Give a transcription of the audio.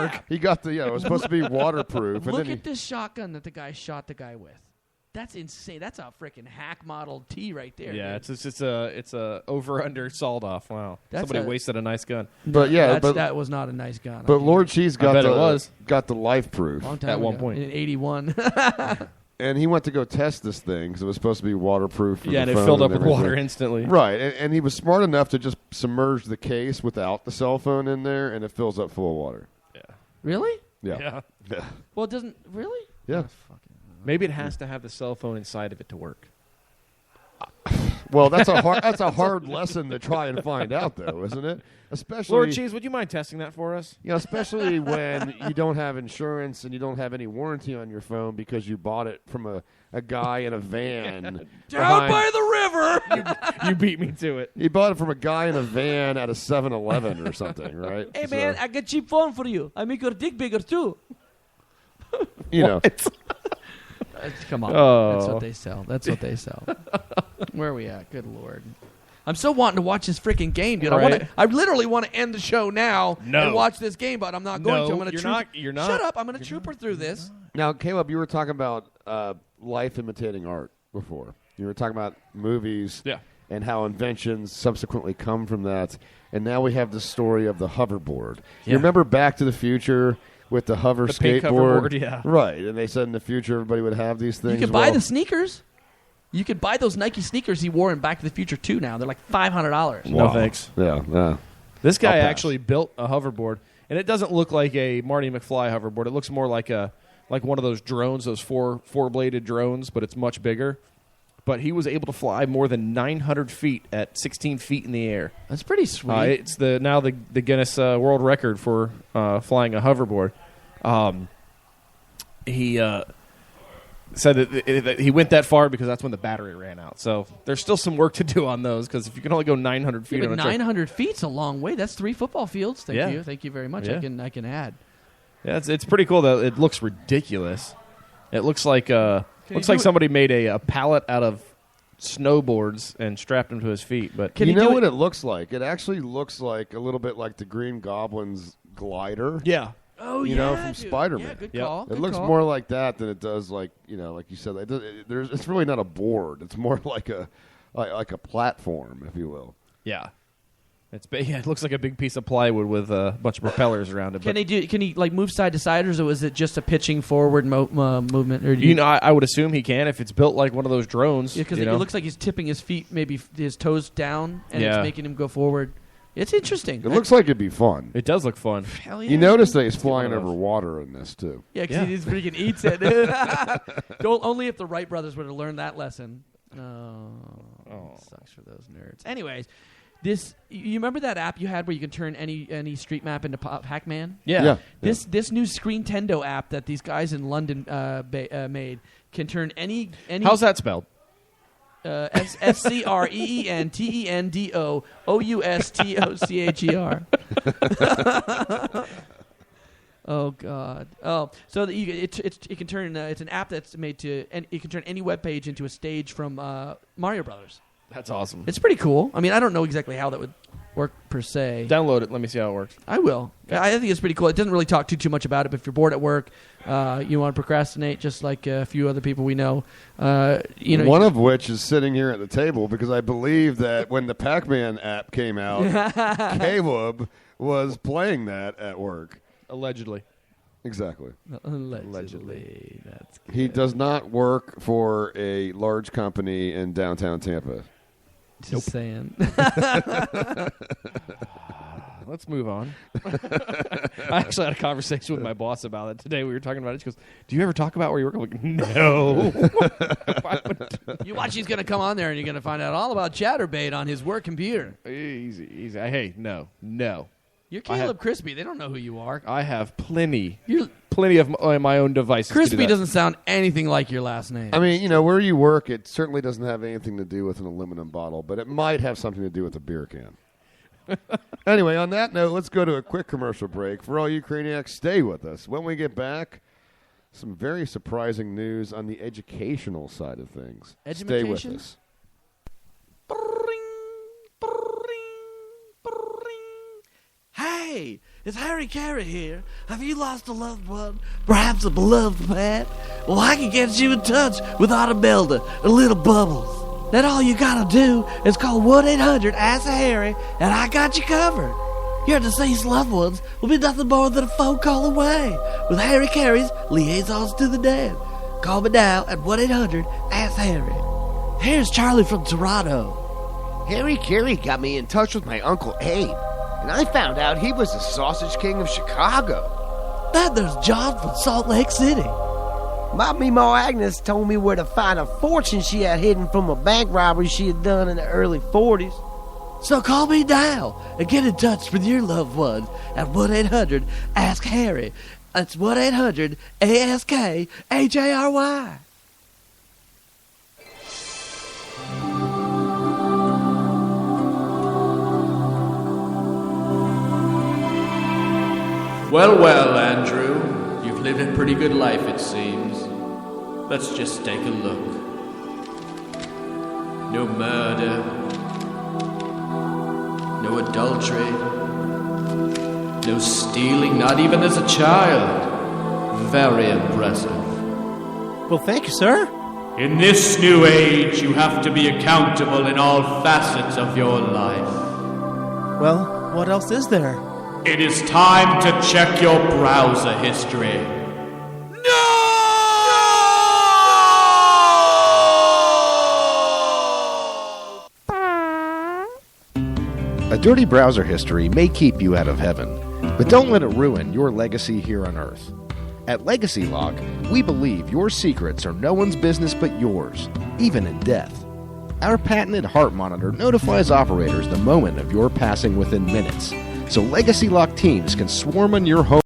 work. He got it was supposed to be waterproof. Look at this shotgun that the guy shot the guy with. That's insane. That's a freaking hack Model T right there. Yeah, dude. it's a over under sawed off. Wow, somebody wasted a nice gun. But that was not a nice gun. But Lord Cheese got the life proof long time at ago, one point in '81. And he went to go test this thing because it was supposed to be waterproof. For and the it phone filled up and with everything. water instantly. Right, and he was smart enough to just submerge the case without the cell phone in there, and it fills up full of water. Yeah. Really? Yeah. Well, it doesn't really. Yeah. Maybe it has to have the cell phone inside of it to work. Well, that's a hard lesson to try and find out, though, isn't it? Especially, Lord Cheese, would you mind testing that for us? Especially when you don't have insurance and you don't have any warranty on your phone because you bought it from a guy in a van down by the river. You beat me to it. You bought it from a guy in a van at a 7-Eleven or something, right? Hey man, I got cheap phone for you. I make your dick bigger too. Come on. That's what they sell. That's what they sell. Where are we at? Good Lord. I'm still wanting to watch this freaking game, dude. Right. I literally want to end the show now No. and watch this game, but I'm not going to. I'm going to You're not. Shut up. I'm going to trooper through this. Now, Caleb, you were talking about life imitating art before. You were talking about movies and how inventions subsequently come from that. And now we have the story of the hoverboard. Yeah. You remember Back to the Future with the hover pink skateboard? hoverboard, yeah. Right. And they said in the future everybody would have these things. You could buy the sneakers. You could buy those Nike sneakers he wore in Back to the Future 2 now. They're like $500. No thanks. Yeah. This guy actually built a hoverboard, and it doesn't look like a Marty McFly hoverboard. It looks more like one of those drones, those four-bladed drones, but it's much bigger. But he was able to fly more than 900 feet at 16 feet in the air. That's pretty sweet. It's now the Guinness World Record for flying a hoverboard. He said that he went that far because that's when the battery ran out. So there's still some work to do on those because if you can only go 900 feet on a 900 feet's a long way. That's 3 football fields. Thank you very much. Yeah. I can add. Yeah, it's pretty cool though. It looks ridiculous. It looks like somebody made a pallet out of snowboards and strapped them to his feet. But you know what it looks like? It actually looks like a little bit like the Green Goblin's glider. Yeah. Oh, you know, from Spider-Man. Yeah, good call. It looks more like that than it does like like you said. It's really not a board. It's more like a platform, if you will. Yeah. It looks like a big piece of plywood with a bunch of propellers around it. Can he like move side to side, or is it just a pitching forward movement? Or I would assume he can if it's built like one of those drones. Yeah, because it looks like he's tipping his feet, maybe his toes down, and it's making him go forward. It's interesting. It looks like it'd be fun. It does look fun. Hell yeah. You notice that he's flying over water in this, too. Yeah, because he just freaking eats it. Only if the Wright brothers would have learned that lesson. Oh, sucks for those nerds. Anyways, you remember that app you had where you can turn any street map into Pac-Man? Yeah. This new Screentendo app that these guys in London made can turn any. How's that spelled? SCREENTENDOUSTOCHER. Oh God! Oh, so that it can turn. It's an app that's made to, and it can turn any web page into a stage from Mario Brothers. That's awesome. It's pretty cool. I mean, I don't know exactly how that would work per se. Download it. Let me see how it works. I will. I think it's pretty cool. It doesn't really talk too much about it, but if you're bored at work, you want to procrastinate, just like a few other people we know. One of which is sitting here at the table because I believe that when the Pac-Man app came out, Caleb was playing that at work. Allegedly. Exactly. Allegedly. That's good. He does not work for a large company in downtown Tampa. Just saying. Let's move on. I actually had a conversation with my boss about it today. We were talking about it. She goes, "Do you ever talk about where you work?" I'm like, "No." You watch, he's going to come on there and you're going to find out all about Chatterbait on his work computer. Easy. Hey, no. You're Caleb Crispy. They don't know who you are. I have plenty of my own devices. Crispy doesn't sound anything like your last name. I mean, where you work, it certainly doesn't have anything to do with an aluminum bottle, but it might have something to do with a beer can. Anyway, on that note, let's go to a quick commercial break. For all you Craniacs, stay with us. When we get back, some very surprising news on the educational side of things. Stay with us. Hey, it's Harry Carey here. Have you lost a loved one? Perhaps a beloved pet? Well, I can get you in touch with Automelda and Little Bubbles. Then all you gotta do is call 1-800-ASK-HARRY, and I got you covered. Your deceased loved ones will be nothing more than a phone call away with Harry Carey's Liaisons to the Dead. Call me now at 1-800-ASK-HARRY. Here's Charlie from Toronto. Harry Carey got me in touch with my Uncle Abe, and I found out he was the Sausage King of Chicago. Then there's John from Salt Lake City. My Meemaw Agnes told me where to find a fortune she had hidden from a bank robbery she had done in the early 40s. So call me now and get in touch with your loved ones at 1-800-ASK-HARRY. That's 1-800-ASK-HARY. Well, Andrew, you've lived a pretty good life, it seems. Let's just take a look. No murder, no adultery, no stealing, not even as a child. Very impressive. Well, thank you, sir. In this new age, you have to be accountable in all facets of your life. Well, what else is there? It is time to check your browser history. A dirty browser history may keep you out of heaven, but don't let it ruin your legacy here on Earth. At Legacy Lock, we believe your secrets are no one's business but yours, even in death. Our patented heart monitor notifies operators the moment of your passing within minutes, so Legacy Lock teams can swarm on your home